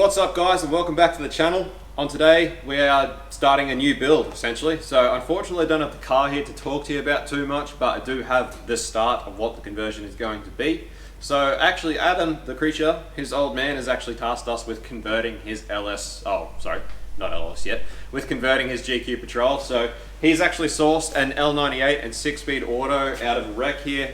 What's up guys, and welcome back to the channel. On today we are starting a new build essentially. So unfortunately I don't have the car here to talk to you about too much, but I do have the start of what the conversion is going to be. So actually Adam, the creature, his old man, has actually tasked us with converting his with converting his GQ Patrol. So he's actually sourced an L98 and 6-speed auto out of a wreck here.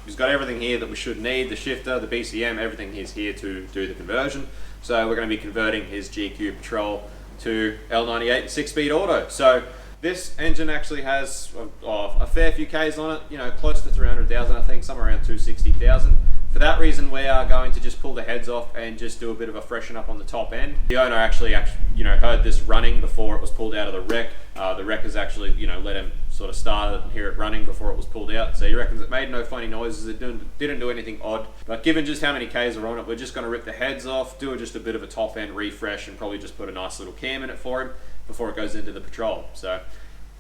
He's got everything here that we should need, the shifter, the BCM, everything is here to do the conversion. So we're going to be converting his GQ Patrol to L98 and 6-speed auto. So this engine actually has a fair few Ks on it, you know, close to 300,000 I think, somewhere around 260,000. For that reason, we are going to just pull the heads off and just do a bit of a freshen up on the top end. The owner actually heard this running before it was pulled out of the wreck. The wreck has actually, let him sort of start it and hear it running before it was pulled out. So he reckons it made no funny noises, it didn't do anything odd. But given just how many Ks are on it, we're just going to rip the heads off, do just a bit of a top end refresh, and probably just put a nice little cam in it for him before it goes into the Patrol. So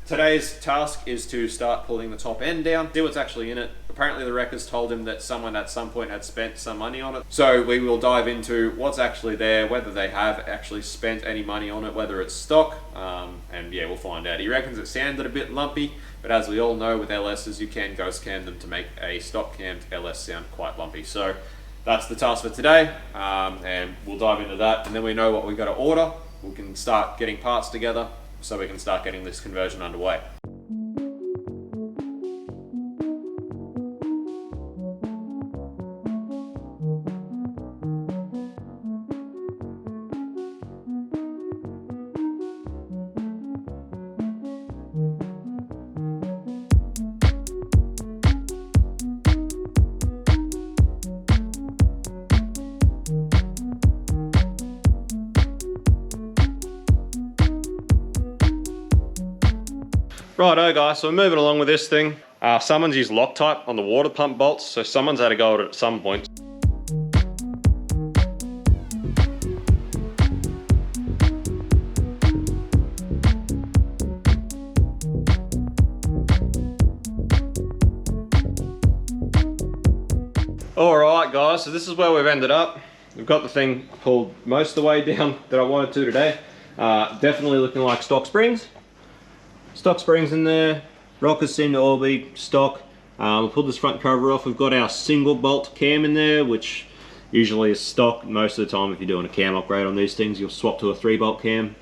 today's task is to start pulling the top end down, see what's actually in it. Apparently the wreckers told him that someone at some point had spent some money on it. So we will dive into what's actually there, whether they have actually spent any money on it, whether it's stock, and yeah, we'll find out. He reckons it sounded a bit lumpy, but as we all know with LSs, you can ghost cam them to make a stock cammed LS sound quite lumpy. So that's the task for today, and we'll dive into that, and then we know what we've got to order. We can start getting parts together so we can start getting this conversion underway. Righto guys, so we're moving along with this thing. Someone's used Loctite on the water pump bolts, so someone's had to go at it at some point. Alright guys, so this is where we've ended up. We've got the thing pulled most of the way down that I wanted to today. Definitely looking like stock springs. Stock springs in there, rockers seem to all be stock. We'll pull this front cover off. We've got our single bolt cam in there, which usually is stock. Most of the time if you're doing a cam upgrade on these things, you'll swap to a 3-bolt cam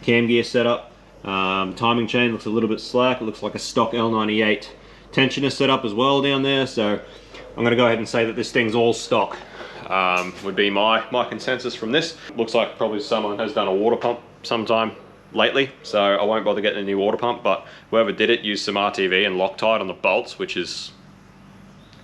gear setup. Timing chain looks a little bit slack. It looks like a stock L98 tensioner setup as well down there. So I'm going to go ahead and say that this thing's all stock. Would be my consensus from this. Looks like probably someone has done a water pump sometime lately, so I won't bother getting a new water pump, but whoever did it used some RTV and Loctite on the bolts, which is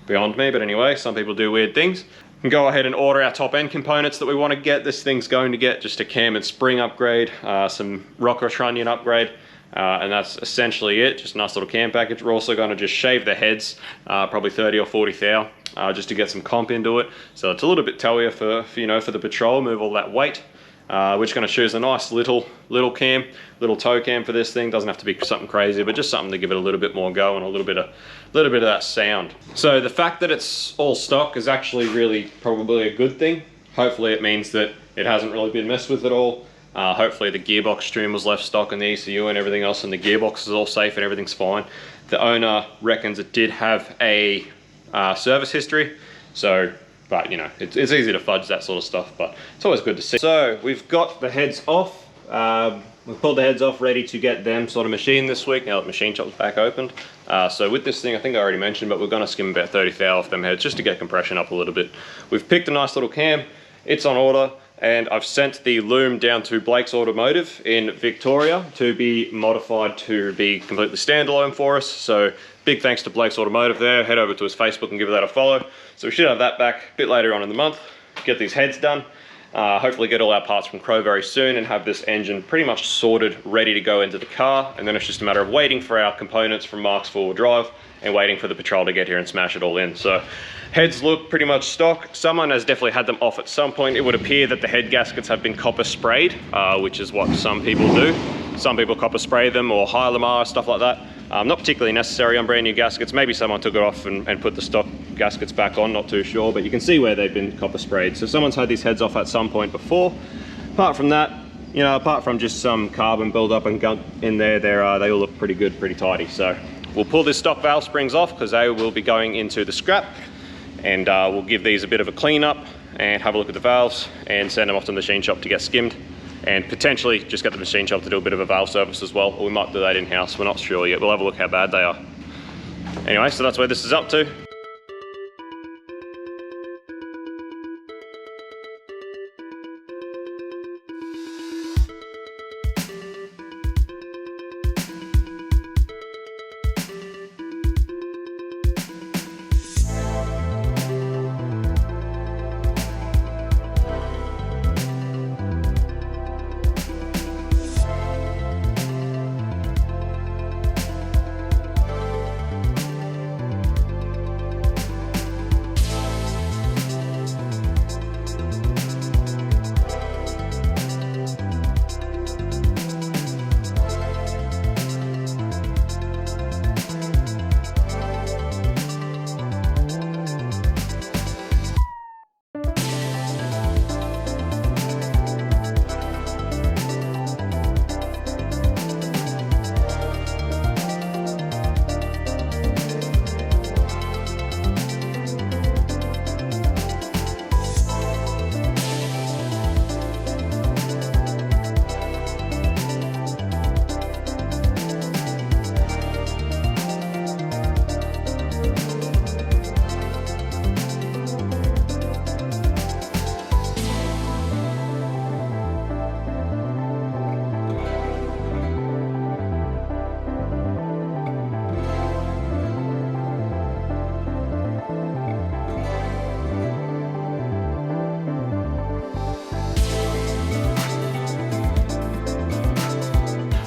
beyond me, but anyway, some people do weird things. We can go ahead and order our top end components that we want to get. This thing's going to get just a cam and spring upgrade, some rocker trunnion upgrade, and that's essentially it. Just a nice little cam package. We're also going to just shave the heads, probably 30 or 40 thou, just to get some comp into it. So it's a little bit towier for the Patrol, move all that weight. We're just going to choose a nice little cam, little toe cam for this thing. Doesn't have to be something crazy, but just something to give it a little bit more go and a little bit of that sound. So the fact that it's all stock is actually really probably a good thing. Hopefully it means that it hasn't really been messed with at all. Hopefully the gearbox stream was left stock in the ECU and everything else, and the gearbox is all safe and everything's fine. The owner reckons it did have a service history, so but it's easy to fudge that sort of stuff, but it's always good to see. So we've got the heads off. We've pulled the heads off, ready to get them sort of machined this week, now that machine shop's back opened. So with this thing, I think I already mentioned, but we're gonna skim about 30 thou off them heads just to get compression up a little bit. We've picked a nice little cam, it's on order, and I've sent the loom down to Blake's Automotive in Victoria to be modified to be completely standalone for us. So big thanks to Blake's Automotive there. Head over to his Facebook and give that a follow. So we should have that back a bit later on in the month. Get these heads done. Hopefully get all our parts from Crow very soon and have this engine pretty much sorted, ready to go into the car. And then it's just a matter of waiting for our components from Mark's 4-wheel drive and waiting for the Patrol to get here and smash it all in. So heads look pretty much stock. Someone has definitely had them off at some point. It would appear that the head gaskets have been copper sprayed, which is what some people do. Some people copper spray them or Hylamar, stuff like that. Not particularly necessary on brand new gaskets. Maybe someone took it off and put the stock gaskets back on, not too sure, but you can see where they've been copper sprayed. So someone's had these heads off at some point before. Apart from that, you know, apart from just some carbon buildup and gunk in there, they all look pretty good, pretty tidy. So we'll pull this stock valve springs off because they will be going into the scrap, and we'll give these a bit of a clean up and have a look at the valves and send them off to the machine shop to get skimmed, and potentially just get the machine shop to do a bit of a valve service as well, or we might do that in-house. We're not sure yet. We'll have a look how bad they are. Anyway, so that's where this is up to.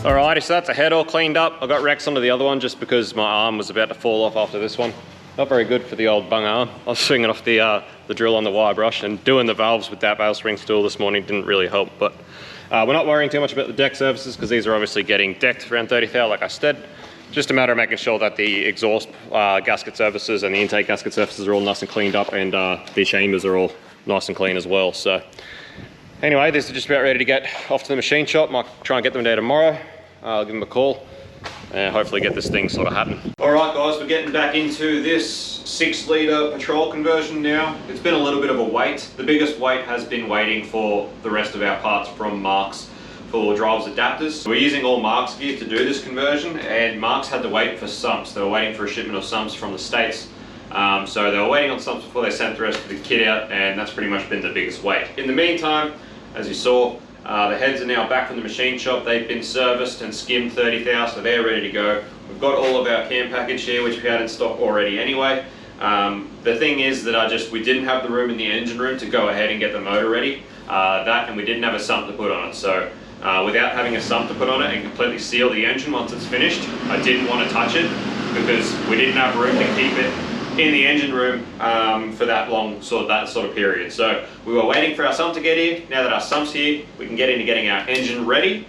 Alrighty, so that's a head all cleaned up. I got Rex onto the other one just because my arm was about to fall off after this one. Not very good for the old bung arm. I was swinging off the drill on the wire brush, and doing the valves with that valve spring tool this morning didn't really help. But we're not worrying too much about the deck surfaces because these are obviously getting decked around 30 thou, like I said. Just a matter of making sure that the exhaust gasket surfaces and the intake gasket surfaces are all nice and cleaned up, and the chambers are all nice and clean as well. So anyway, these are just about ready to get off to the machine shop. Might try and get them there tomorrow. I'll give them a call and hopefully get this thing sort of happening. Alright guys, we're getting back into this 6-litre petrol conversion now. It's been a little bit of a wait. The biggest wait has been waiting for the rest of our parts from Marks for driver's adapters. We're using all Marks gear to do this conversion, and Marks had to wait for sumps. They were waiting for a shipment of sumps from the States. So they were waiting on sumps before they sent the rest of the kit out, and that's pretty much been the biggest wait. In the meantime, as you saw, the heads are now back from the machine shop. They've been serviced and skimmed 30 thou, so they're ready to go. We've got all of our cam package here, which we had in stock already anyway. The thing is that we didn't have the room in the engine room to go ahead and get the motor ready. And we didn't have a sump to put on it. So without having a sump to put on it and completely seal the engine once it's finished, I didn't want to touch it because we didn't have room to keep it in the engine room for that sort of period. So we were waiting for our sump to get here. Now that our sump's here, we can get into getting our engine ready.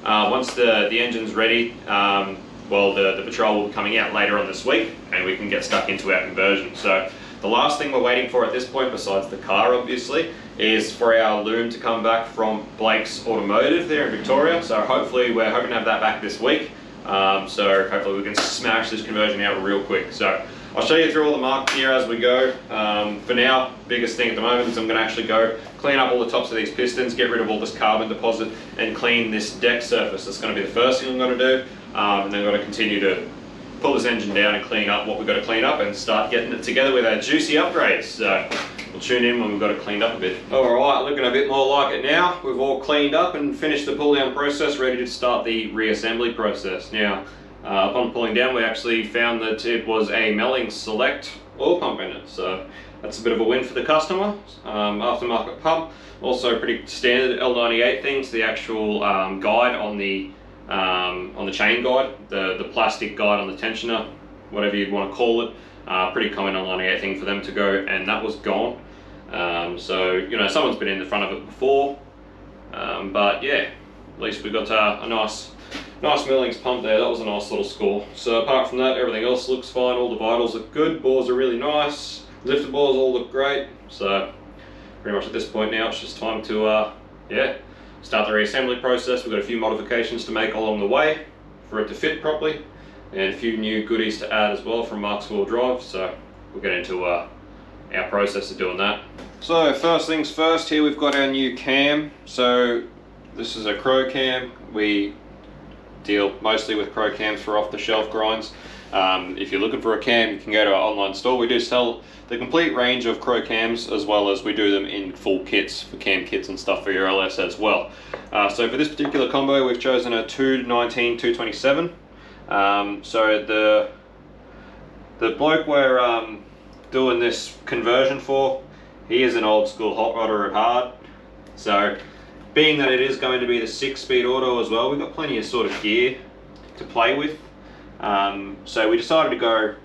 Once the engine's ready, well, the patrol will be coming out later on this week, and we can get stuck into our conversion. So the last thing we're waiting for at this point, besides the car obviously, is for our loom to come back from Blake's Automotive there in Victoria. So hopefully we're hoping to have that back this week. So hopefully we can smash this conversion out real quick. So I'll show you through all the marks here as we go. For now, biggest thing at the moment is I'm going to actually go clean up all the tops of these pistons, get rid of all this carbon deposit, and clean this deck surface. That's going to be the first thing I'm going to do. And then I'm going to continue to pull this engine down and clean up what we've got to clean up and start getting it together with our juicy upgrades. So we'll tune in when we've got it cleaned up a bit. Alright, looking a bit more like it now. We've all cleaned up and finished the pull down process, ready to start the reassembly process. Now, upon pulling down, we actually found that it was a Melling Select oil pump in it. So that's a bit of a win for the customer. Aftermarket pump, also pretty standard L98 things. The actual guide on the chain guide, the plastic guide on the tensioner, whatever you'd want to call it, pretty common L98 thing for them to go, and that was gone. So, you know, someone's been in the front of it before, but yeah, at least we got a nice Nice millings pump there, that was a nice little score. So apart from that, everything else looks fine, all the vitals look good, bores are really nice, lifter bores all look great. So pretty much at this point now, it's just time to start the reassembly process. We've got a few modifications to make along the way for it to fit properly, and a few new goodies to add as well from Mark's wheel drive. So we'll get into our process of doing that. So first things first, here we've got our new cam. So this is a Crow cam. We deal mostly with Crow cams for off-the-shelf grinds. If you're looking for a cam, you can go to our online store. We do sell the complete range of Crow cams, as well as we do them in full kits for cam kits and stuff for your LS as well. So for this particular combo, we've chosen a 219 227. So the bloke we're doing this conversion for, he is an old school hot rodder at heart. So being that it is going to be the 6-speed auto as well, we've got plenty of sort of gear to play with. So we decided to go,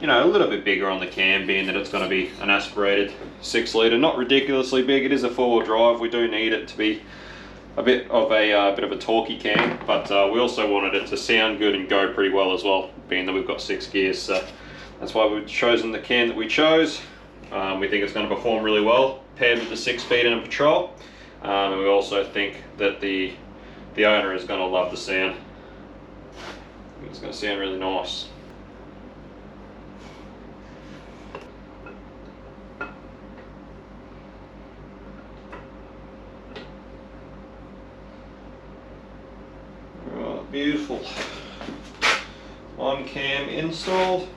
you know, a little bit bigger on the cam, being that it's going to be an aspirated 6-litre, not ridiculously big. It is a 4-wheel drive. We do need it to be a bit of a torquey cam, but we also wanted it to sound good and go pretty well as well, being that we've got 6 gears. So that's why we've chosen the cam that we chose. We think it's going to perform really well paired with the 6-speed in a patrol. And we also think that the owner is going to love the sound. It's going to sound really nice. Right, beautiful. On cam installed.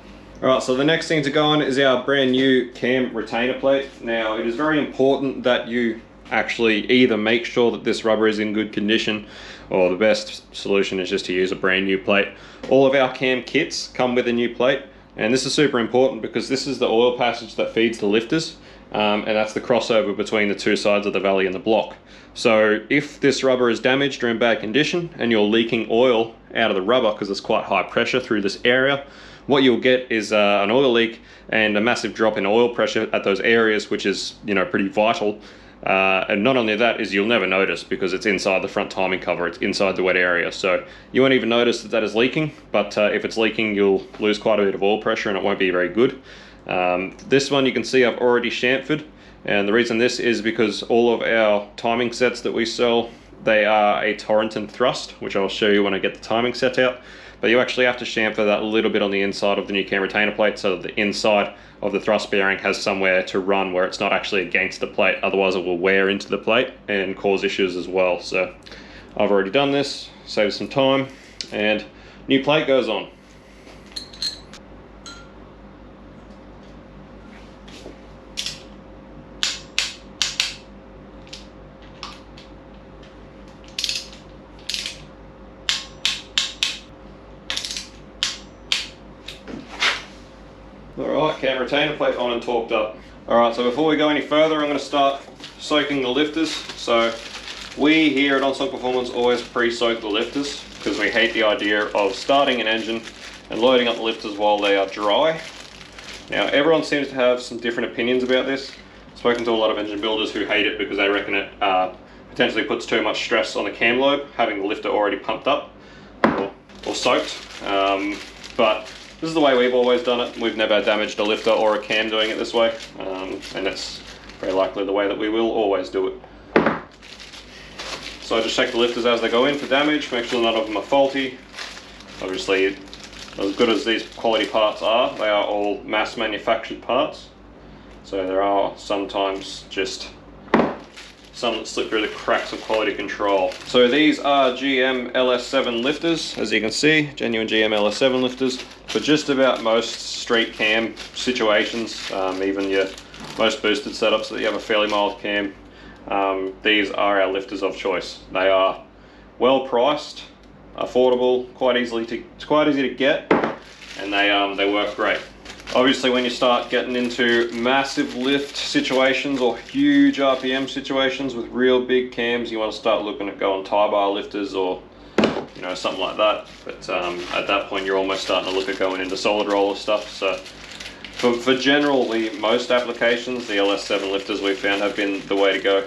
Alright, so the next thing to go on is our brand new cam retainer plate. Now, it is very important that you actually either make sure that this rubber is in good condition, or the best solution is just to use a brand new plate. All of our cam kits come with a new plate, and this is super important because this is the oil passage that feeds the lifters, and that's the crossover between the two sides of the valley and the block. So if this rubber is damaged or in bad condition and you're leaking oil out of the rubber because it's quite high pressure through this area, what you'll get is an oil leak and a massive drop in oil pressure at those areas, which is, you know, pretty vital. And not only that, is you'll never notice because it's inside the front timing cover, it's inside the wet area, so you won't even notice that that is leaking. But if it's leaking, you'll lose quite a bit of oil pressure and it won't be very good. This one you can see I've already chamfered, and the reason this is because all of our timing sets that we sell, they are a Torrington thrust, which I'll show you when I get the timing set out. But you actually have to chamfer that a little bit on the inside of the new cam retainer plate so that the inside of the thrust bearing has somewhere to run where it's not actually against the plate, otherwise it will wear into the plate and cause issues as well. So I've already done this, saves some time, and new plate goes on. Alright, cam retainer plate on and torqued up. Alright, so before we go any further, I'm going to start soaking the lifters. So we here at Onsong Performance always pre-soak the lifters because we hate the idea of starting an engine and loading up the lifters while they are dry. Now everyone seems to have some different opinions about this. I've spoken to a lot of engine builders who hate it because they reckon it potentially puts too much stress on the cam lobe, having the lifter already pumped up or soaked. But this is the way we've always done it. We've never damaged a lifter or a cam doing it this way, and that's very likely the way that we will always do it. So I just check the lifters as they go in for damage, make sure none of them are faulty. Obviously, as good as these quality parts are, they are all mass manufactured parts. So there are sometimes just some that slip through the cracks of quality control. So these are GM LS7 lifters, as you can see, genuine GM LS7 lifters for just about most street cam situations, even your most boosted setups that you have a fairly mild cam. These are our lifters of choice. They are well priced, affordable, quite easy to get, and they work great. Obviously, when you start getting into massive lift situations or huge RPM situations with real big cams, you want to start looking at going tie bar lifters or, you know, something like that. But at that point, you're almost starting to look at going into solid roller stuff. So for generally most applications, the LS7 lifters we've found have been the way to go.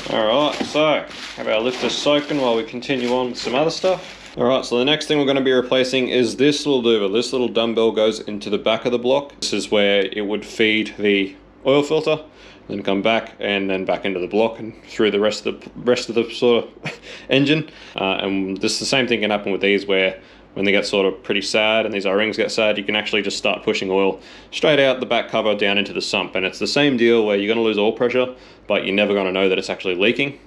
Alright, so have our lifter soaking while we continue on with some other stuff. Alright, so the next thing we're going to be replacing is this little lever. This little dumbbell goes into the back of the block. This is where it would feed the oil filter, then come back and then back into the block and through the rest of the sort of engine. And this the same thing can happen with these, where when they get sort of pretty sad and these O-rings get sad, you can actually just start pushing oil straight out the back cover down into the sump. And it's the same deal where you're going to lose oil pressure, but you're never going to know that it's actually leaking.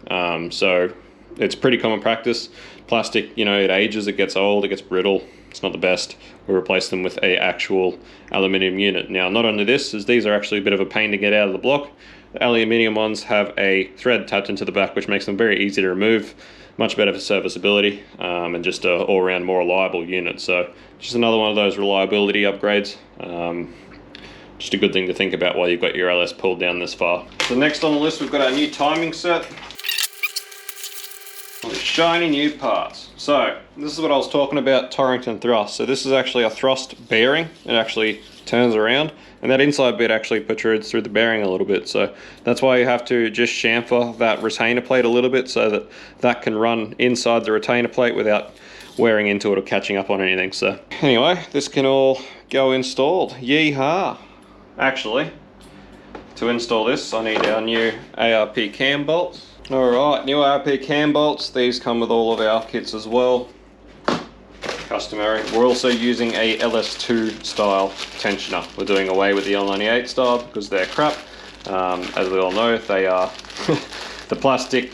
So it's pretty common practice. Plastic, you know, it ages, it gets old, it gets brittle. It's not the best. We replace them with a actual aluminium unit. Now, not only this, as these are actually a bit of a pain to get out of the block, the aluminium ones have a thread tapped into the back, which makes them very easy to remove. Much better for serviceability, and just a all-around more reliable unit. So just another one of those reliability upgrades. Just a good thing to think about while you've got your LS pulled down this far. So next on the list, we've got our new timing set with shiny new parts. So this is what I was talking about, Torrington thrust. So this is actually a thrust bearing. It actually turns around, and that inside bit actually protrudes through the bearing a little bit. So that's why you have to just chamfer that retainer plate a little bit so that that can run inside the retainer plate without wearing into it or catching up on anything. So anyway, this can all go installed. Yeehaw! Actually, to install this, I need our new ARP cam bolts. Alright, new ARP cam bolts. These come with all of our kits as well. Customary. We're also using a LS2 style tensioner. We're doing away with the L98 style because they're crap. As we all know, they are the plastic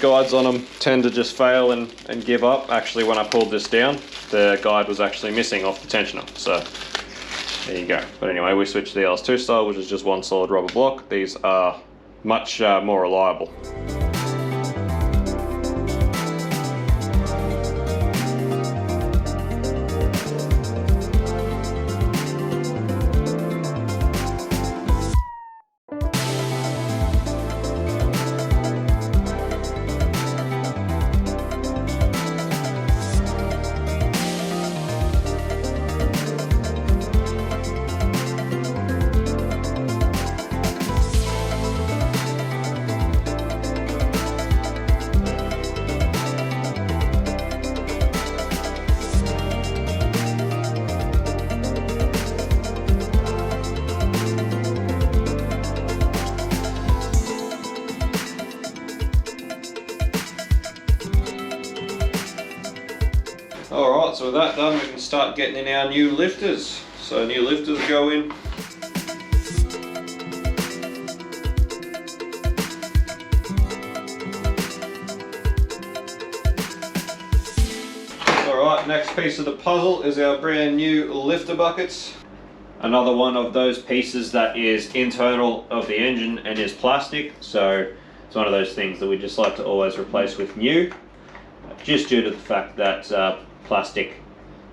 guides on them tend to just fail and give up. Actually, when I pulled this down, the guide was actually missing off the tensioner. So there you go. But anyway, we switched to the LS2 style, which is just one solid rubber block. These are much more reliable. Alright, so with that done, we can start getting in our new lifters. So new lifters go in. Alright, next piece of the puzzle is our brand new lifter buckets. Another one of those pieces that is internal of the engine and is plastic. So it's one of those things that we just like to always replace with new, just due to the fact that plastic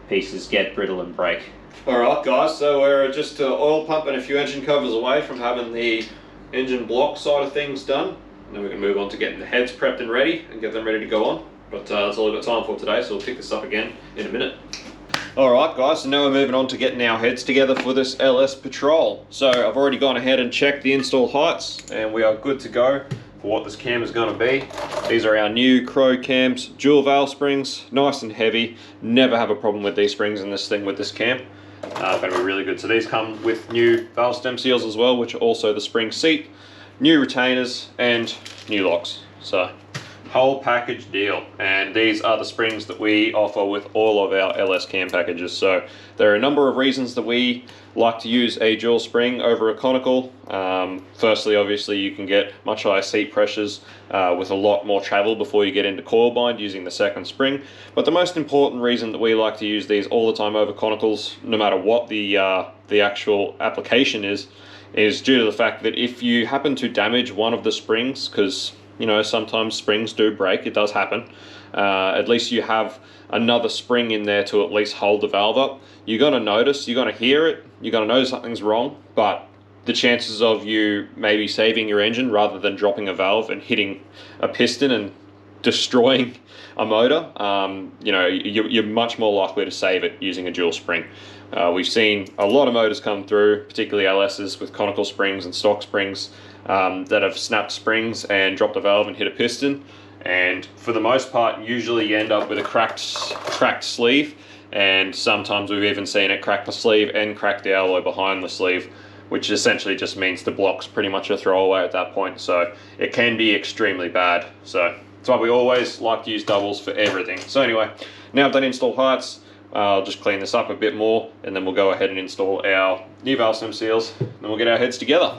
pieces get brittle and break. Alright guys, so we're just oil pump and a few engine covers away from having the engine block side of things done. And then we can move on to getting the heads prepped and ready and get them ready to go on. But that's all we've got time for today, so we'll pick this up again in a minute. Alright guys, so now we're moving on to getting our heads together for this LS Patrol. So I've already gone ahead and checked the install heights and we are good to go for what this cam is going to be. These are our new Crow cams, dual valve springs, nice and heavy. Never have a problem with these springs in this thing with this cam. Going to be really good. So these come with new valve stem seals as well, which are also the spring seat, new retainers and new locks. So whole package deal. And these are the springs that we offer with all of our LS cam packages. So there are a number of reasons that we like to use a dual spring over a conical. Firstly, obviously you can get much higher seat pressures with a lot more travel before you get into coil bind using the second spring. But the most important reason that we like to use these all the time over conicals, no matter what the actual application is due to the fact that if you happen to damage one of the springs, because you know sometimes springs do break, it does happen, at least you have another spring in there to at least hold the valve up. You're going to notice, you're going to hear it, you're going to know something's wrong, but the chances of you maybe saving your engine rather than dropping a valve and hitting a piston and destroying a motor, you know, you're much more likely to save it using a dual spring. We've seen a lot of motors come through, particularly LSs with conical springs and stock springs, that have snapped springs and dropped a valve and hit a piston. And for the most part, usually you end up with a cracked sleeve, and sometimes we've even seen it crack the sleeve and crack the alloy behind the sleeve, which essentially just means the block's pretty much a throwaway at that point. So it can be extremely bad. So that's why we always like to use doubles for everything. So anyway, now I've done install heights, I'll just clean this up a bit more, and then we'll go ahead and install our new valve stem seals, and then we'll get our heads together.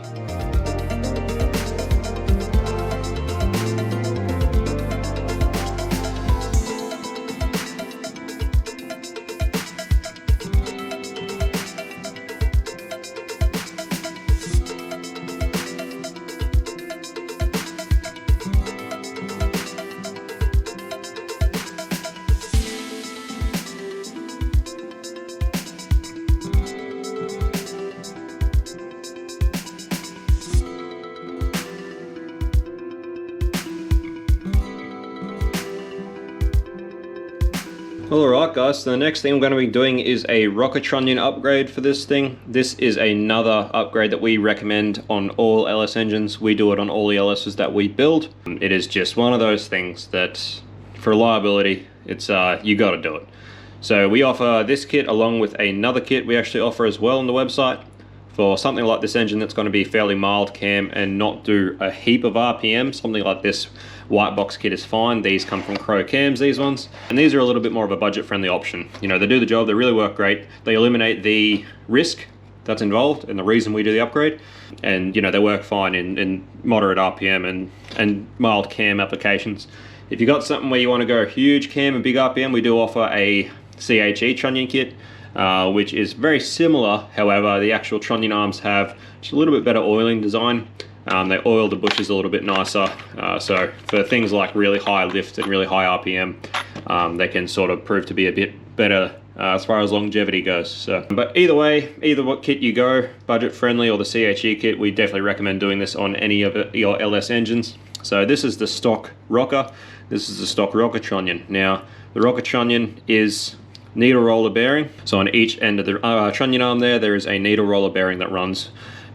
Alright guys, so the next thing I'm going to be doing is a rocker trunnion upgrade for this thing. This is another upgrade that we recommend on all LS engines. We do it on all the LSs that we build. It is just one of those things that, for reliability, it's you got to do it. So we offer this kit along with another kit we actually offer as well on the website. For something like this engine that's going to be fairly mild cam and not do a heap of RPM, something like this white box kit is fine. These come from Crow Cams, these ones. And these are a little bit more of a budget friendly option. You know, they do the job, they really work great. They eliminate the risk that's involved and the reason we do the upgrade. And you know, they work fine in moderate RPM and mild cam applications. If you've got something where you want to go huge cam and big RPM, we do offer a CHE trunnion kit. Which is very similar. However, the actual trunnion arms have just a little bit better oiling design. They oil the bushes a little bit nicer, so for things like really high lift and really high RPM, they can sort of prove to be a bit better as far as longevity goes. So, but either way, either what kit you go, budget friendly or the CHE kit, we definitely recommend doing this on any of your LS engines. So this is the stock rocker, this is the stock rocker trunnion. Now the rocker trunnion is needle roller bearing. So on each end of the trunnion arm there is a needle roller bearing that runs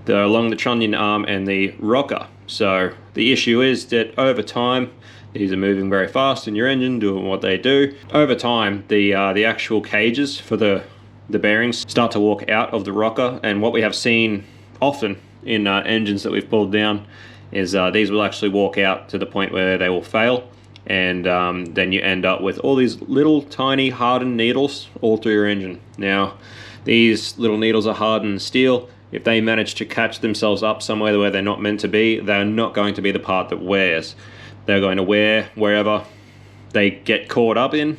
along the trunnion arm and the rocker. So the issue is that over time, these are moving very fast in your engine, doing what they do. Over time, the actual cages for the bearings start to walk out of the rocker, and what we have seen often in engines that we've pulled down is these will actually walk out to the point where they will fail. And then you end up with all these little tiny hardened needles all through your engine. Now, these little needles are hardened steel. If they manage to catch themselves up somewhere where they're not meant to be, they're not going to be the part that wears. They're going to wear wherever they get caught up in.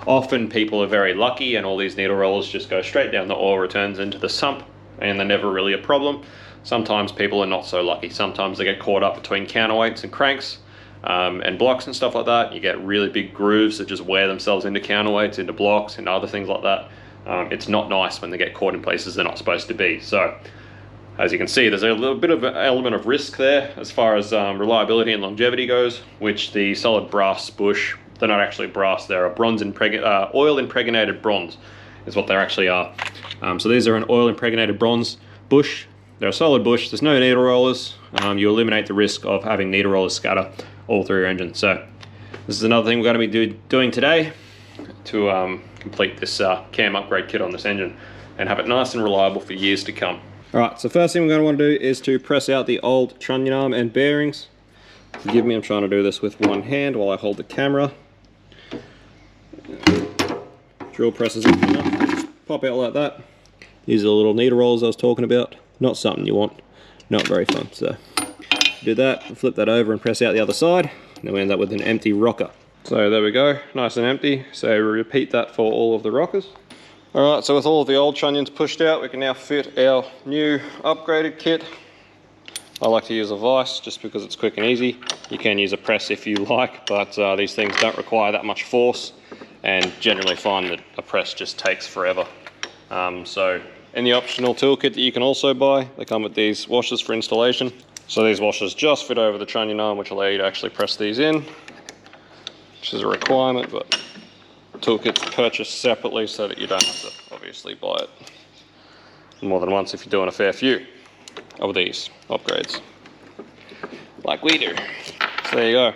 Often people are very lucky and all these needle rollers just go straight down the oil returns into the sump and they're never really a problem. Sometimes people are not so lucky. Sometimes they get caught up between counterweights and cranks. And blocks and stuff like that. You get really big grooves that just wear themselves into counterweights, into blocks, and other things like that. It's not nice when they get caught in places they're not supposed to be. So, as you can see, there's a little bit of an element of risk there as far as reliability and longevity goes, which the solid brass bush, they're not actually brass, they're a oil impregnated bronze is what they actually are. So these are an oil impregnated bronze bush. They're a solid bush, there's no needle rollers. You eliminate the risk of having needle rollers scatter all through your engine. So this is another thing we're going to be doing today to complete this cam upgrade kit on this engine and have it nice and reliable for years to come. Alright, so first thing we're going to want to do is to press out the old trunnion arm and bearings. Forgive me, I'm trying to do this with one hand while I hold the camera. Drill presses it enough, just pop out like that. These are the little needle rollers I was talking about. Not something you want, not very fun. So do that, flip that over and press out the other side, and then we end up with an empty rocker. So there we go, nice and empty. So we repeat that for all of the rockers. Alright, so with all of the old trunnions pushed out, we can now fit our new upgraded kit. I like to use a vise just because it's quick and easy. You can use a press if you like, but these things don't require that much force and generally find that a press just takes forever. So in the optional toolkit that you can also buy, they come with these washers for installation. So these washers just fit over the trunnion arm, which allow you to actually press these in. which is a requirement, but toolkit's purchased separately so that you don't have to obviously buy it more than once if you're doing a fair few of these upgrades, like we do. So there you go.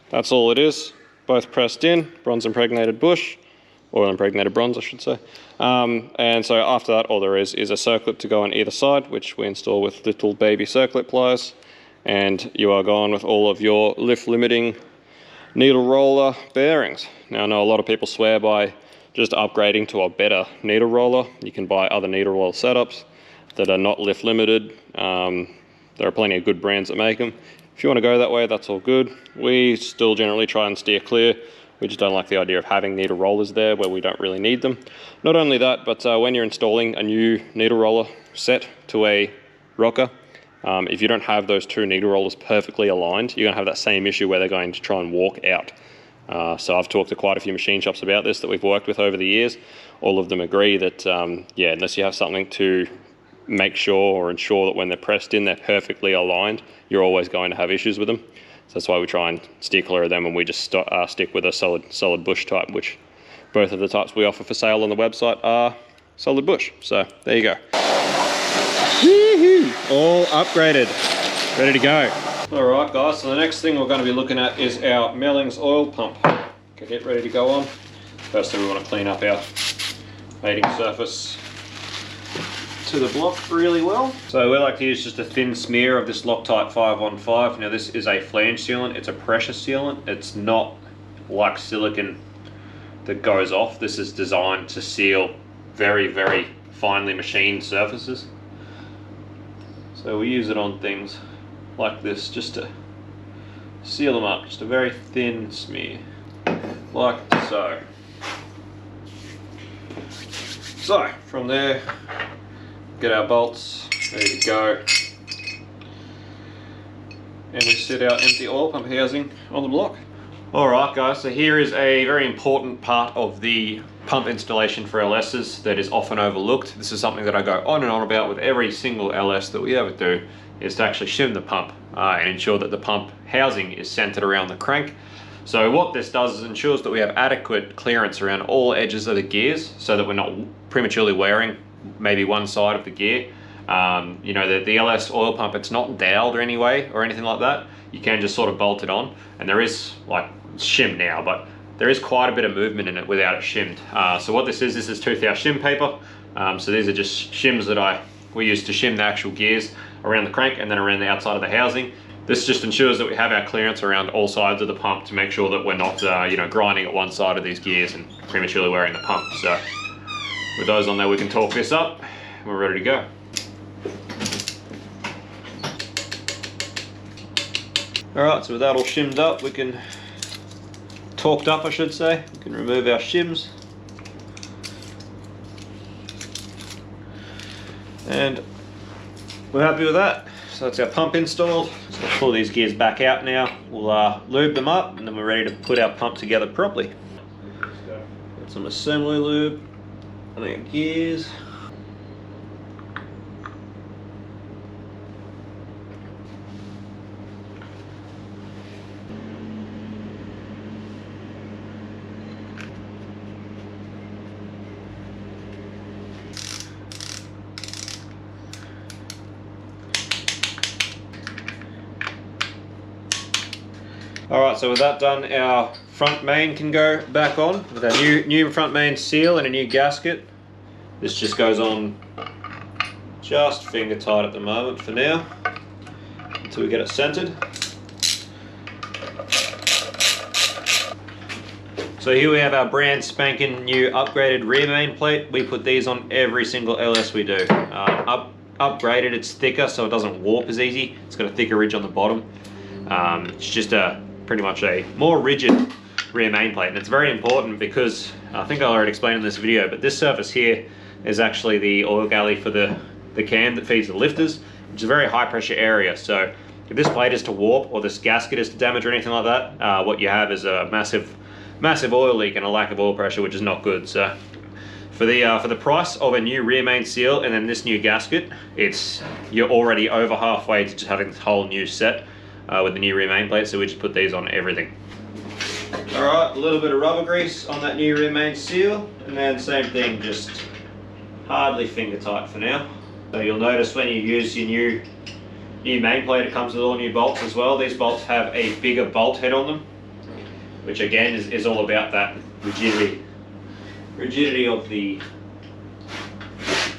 That's all it is. Both pressed in, bronze impregnated bush, oil impregnated bronze I should say. And so after that all there is a circlip to go on either side, which we install with little baby circlip pliers, and you are gone with all of your lift limiting needle roller bearings. Now I know a lot of people swear by just upgrading to a better needle roller. You can buy other needle roller setups that are not lift limited. There are plenty of good brands that make them. If you want to go that way, that's all good. We still generally try and steer clear. We just don't like the idea of having needle rollers there where we don't really need them. Not only that, but when you're installing a new needle roller set to a rocker, if you don't have those two needle rollers perfectly aligned, you're going to have that same issue where they're going to try and walk out. So I've talked to quite a few machine shops about this that we've worked with over the years. All of them agree that, yeah, unless you have something to make sure or ensure that when they're pressed in, they're perfectly aligned, you're always going to have issues with them. So that's why we try and steer clear of them, and we just stick with a solid bush type, which both of the types we offer for sale on the website are solid bush. So there you go. All upgraded, ready to go. All right guys, so the next thing we're going to be looking at is our Mellings oil pump. Get it ready to go on. First thing we want to clean up our mating surface to the block really well. So we like to use just a thin smear of this Loctite 515. Now this is a flange sealant, it's a pressure sealant. It's not like silicone that goes off. This is designed to seal very, very finely machined surfaces. So we use it on things like this just to seal them up, just a very thin smear, like so. So from there, get our bolts ready to go, and we set our empty oil pump housing on the block. Alright guys, so here is a very important part of the pump installation for LSs that is often overlooked. This is something that I go on and on about with every single LS that we ever do, is to actually shim the pump and ensure that the pump housing is centered around the crank. So what this does is ensures that we have adequate clearance around all edges of the gears so that we're not prematurely wearing maybe one side of the gear. You know, the LS oil pump, it's not doweled or anything like that. You can just sort of bolt it on, and there is, like, it's shimmed now, but there is quite a bit of movement in it without it shimmed. So what this is tooth house shim paper. So these are just shims that we use to shim the actual gears around the crank and then around the outside of the housing. This just ensures that we have our clearance around all sides of the pump to make sure that we're not you know, grinding at one side of these gears and prematurely wearing the pump. So with those on there, we can torque this up and we're ready to go. Alright, so with that all shimmed up, we can, torqued up I should say, we can remove our shims. And we're happy with that. So that's our pump installed. So we'll pull these gears back out now. We'll lube them up, and then we're ready to put our pump together properly. Got some assembly lube on our gears. Alright, so with that done, our front main can go back on with our new front main seal and a new gasket. This just goes on just finger tight at the moment for now, until we get it centered. So here we have our brand spanking new upgraded rear main plate. We put these on every single LS we do. Upgraded, it's thicker so it doesn't warp as easy. It's got a thicker ridge on the bottom. It's just pretty much a more rigid rear main plate, and it's very important because I think I already explained in this video, but this surface here is actually the oil galley for the cam that feeds the lifters, which is a very high pressure area. So if this plate is to warp or this gasket is to damage or anything like that, what you have is a massive oil leak and a lack of oil pressure, which is not good. So for the price of a new rear main seal and then this new gasket, you're already over halfway to just having this whole new set with the new rear main plate. So we just put these on everything. Alright, a little bit of rubber grease on that new rear main seal, and then same thing, just hardly finger tight for now. So you'll notice when you use your new main plate, it comes with all new bolts as well. These bolts have a bigger bolt head on them, which again is all about that rigidity of the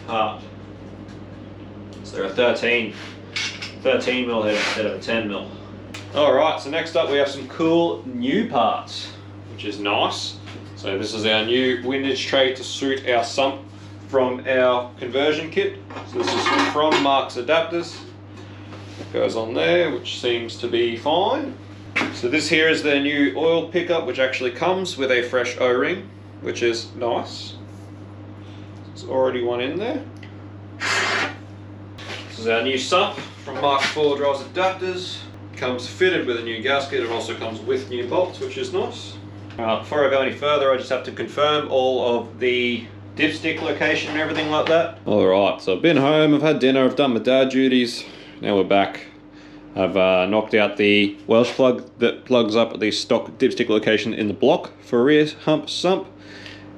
part. So they're a 13 mil head instead of a 10 mil. Alright, so next up we have some cool new parts, which is nice. So this is our new windage tray to suit our sump from our conversion kit. So this is from Mark's Adapters. It goes on there, which seems to be fine. So this here is their new oil pickup, which actually comes with a fresh O-ring, which is nice. There's already one in there. This is our new sump from Mark's 4-wheel Adapters. Comes fitted with a new gasket and also comes with new bolts, which is nice. Before I go any further, I just have to confirm all of the dipstick location and everything like that. Alright, so I've been home, I've had dinner, I've done my dad duties. Now we're back. I've knocked out the Welsh plug that plugs up at the stock dipstick location in the block for rear hump sump.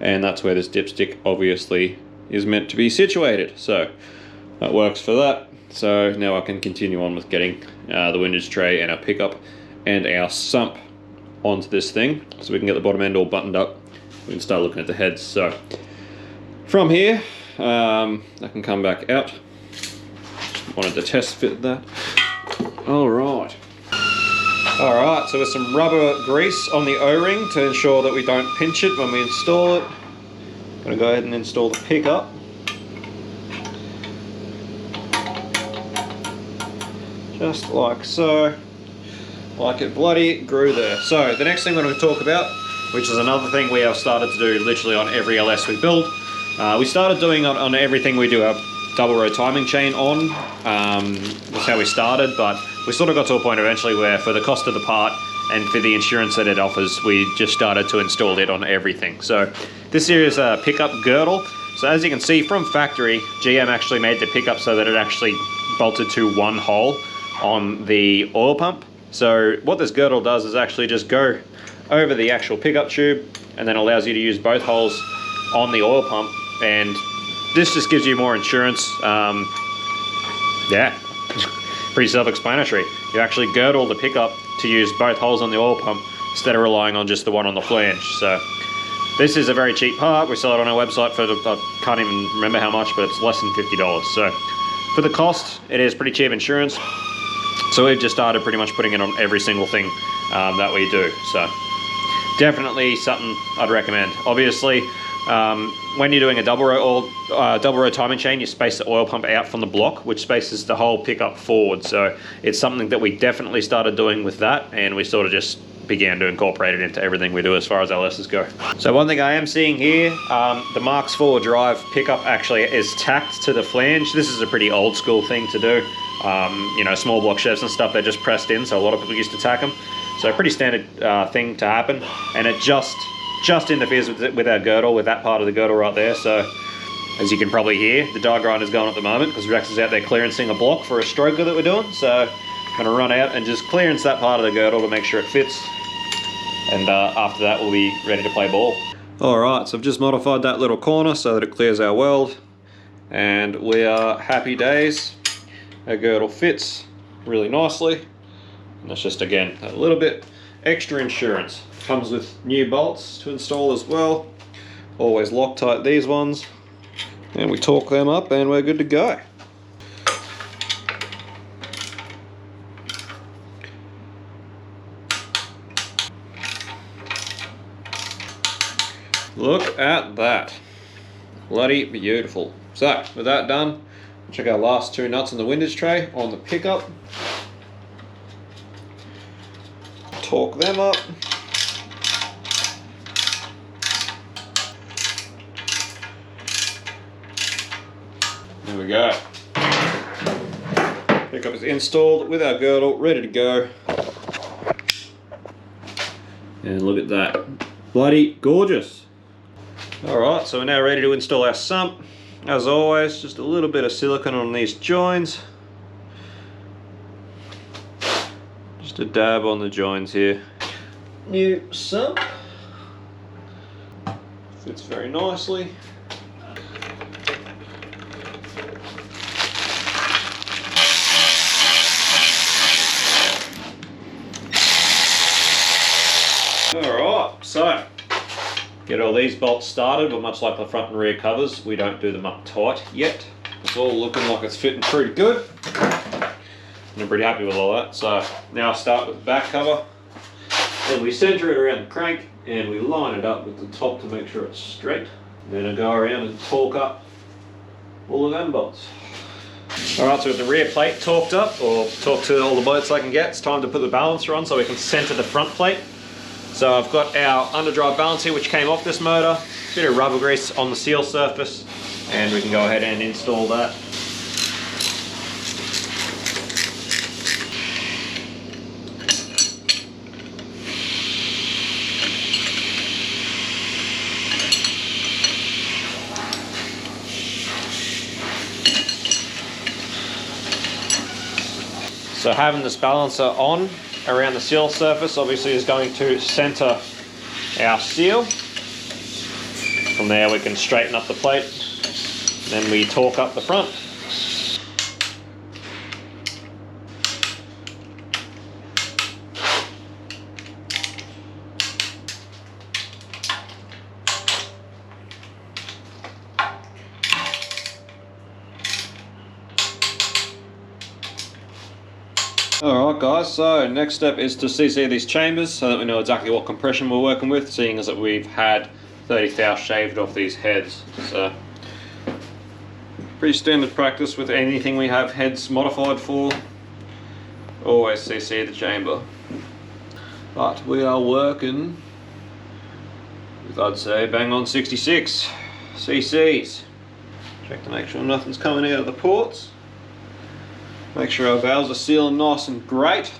And that's where this dipstick obviously is meant to be situated. So that works for that. So now I can continue on with getting the windage tray and our pickup and our sump onto this thing, so we can get the bottom end all buttoned up. We can start looking at the heads. So from here, I can come back out. Just wanted to test fit that. Alright, so with some rubber grease on the O-ring to ensure that we don't pinch it when we install it. I'm going to go ahead and install the pickup. Just like so, like it bloody grew there. So the next thing we're going to talk about, which is another thing we have started to do literally on every LS we build. We started doing on everything we do a double row timing chain on. That's how we started, but we sort of got to a point eventually where for the cost of the part and for the insurance that it offers, we just started to install it on everything. So this here is a pickup girdle. So as you can see from factory, GM actually made the pickup so that it actually bolted to one hole on the oil pump. So what this girdle does is actually just go over the actual pickup tube and then allows you to use both holes on the oil pump, and this just gives you more insurance. Yeah, pretty self-explanatory. You actually girdle the pickup to use both holes on the oil pump instead of relying on just the one on the flange. So this is a very cheap part. We sell it on our website for, I can't even remember how much, but it's less than $50. So for the cost, it is pretty cheap insurance. So we've just started pretty much putting it on every single thing that we do. So definitely something I'd recommend. Obviously, when you're doing a double row timing chain, you space the oil pump out from the block, which spaces the whole pickup forward. So it's something that we definitely started doing with that, and we sort of just began to incorporate it into everything we do as far as LSs go. So one thing I am seeing here, the Mark's 4 drive pickup actually is tacked to the flange. This is a pretty old school thing to do. You know, small block chefs and stuff, they're just pressed in, so a lot of people used to tack them. So pretty standard thing to happen, and it just interferes with our girdle, with that part of the girdle right there. So as you can probably hear, the die grind is going at the moment because Rex is out there clearancing a block for a stroker that we're doing. So I'm going to run out and just clearance that part of the girdle to make sure it fits, and after that we'll be ready to play ball. Alright, so I've just modified that little corner so that it clears our weld, and we are happy days. Our girdle fits really nicely, and that's just, again, a little bit extra insurance. Comes with new bolts to install as well. Always Loctite these ones, and we torque them up and we're good to go. Look at that, bloody beautiful. So with that done, check our last two nuts on the windage tray on the pickup. Torque them up. There we go. Pickup is installed with our girdle ready to go. And look at that. Bloody gorgeous. Alright, so we're now ready to install our sump. As always, just a little bit of silicone on these joins. Just a dab on the joins here. new sump. Fits very nicely. Alright, so get all these bolts started, but much like the front and rear covers, we don't do them up tight yet. It's all looking like it's fitting pretty good. And I'm pretty happy with all that. So now I start with the back cover. Then we center it around the crank and we line it up with the top to make sure it's straight. Then I go around and torque up all of them bolts. Alright, so with the rear plate torqued up, or torqued to all the bolts I can get, it's time to put the balancer on so we can center the front plate. So I've got our underdrive balancer which came off this motor, a bit of rubber grease on the seal surface, and we can go ahead and install that. So having this balancer on around the seal surface obviously is going to center our seal. From there we can straighten up the plate, then we torque up the front. Alright guys, so next step is to CC these chambers so that we know exactly what compression we're working with, seeing as that we've had 30 thou shaved off these heads. So pretty standard practice with anything we have heads modified for. Always CC the chamber. But we are working with, I'd say, bang on 66 cc's. Check to make sure nothing's coming out of the ports. Make sure our valves are sealing nice and great,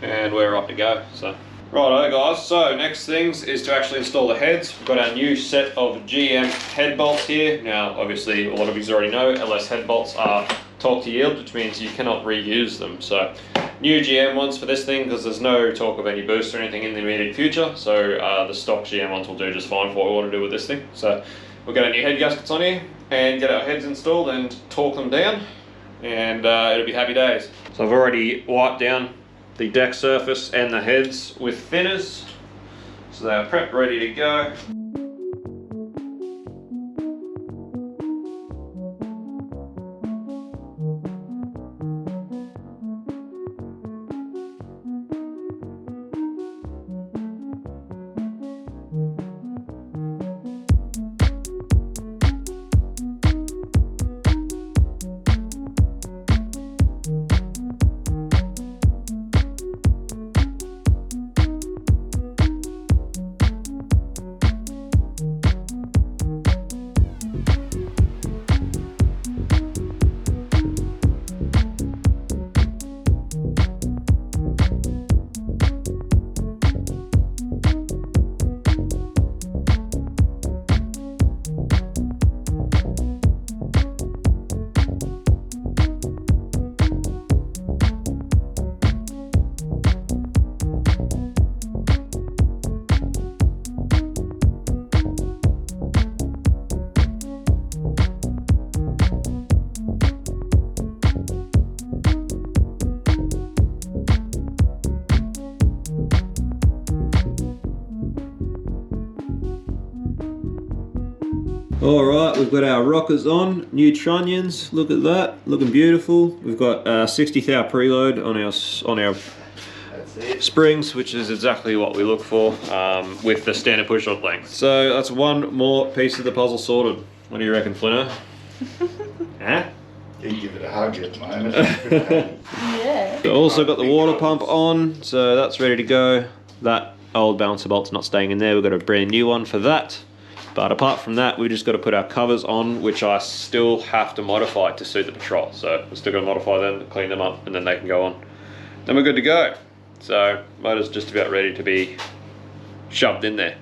and we're up to go. So, righto guys, so next things is to actually install the heads. We've got our new set of GM head bolts here. Now obviously a lot of you already know LS head bolts are torque to yield, which means you cannot reuse them. So new GM ones for this thing, because there's no talk of any boost or anything in the immediate future, so the stock GM ones will do just fine for what we want to do with this thing. So we'll get our new head gaskets on here and get our heads installed and torque them down, and it'll be happy days. So I've already wiped down the deck surface and the heads with thinners, so they're prepped, ready to go. Alright, we've got our rockers on, new trunnions, look at that, looking beautiful. We've got 60 thou preload on our springs, which is exactly what we look for with the standard push-rod length. So that's one more piece of the puzzle sorted. What do you reckon, Flinno? Huh? You give it a hug at the moment. Yeah. So also got the water pump on, so that's ready to go. That old balancer bolt's not staying in there, we've got a brand new one for that. But apart from that, we just got to put our covers on, which I still have to modify to suit the patrol. So we're still going to modify them, clean them up, and then they can go on. Then we're good to go. So motor's just about ready to be shoved in there.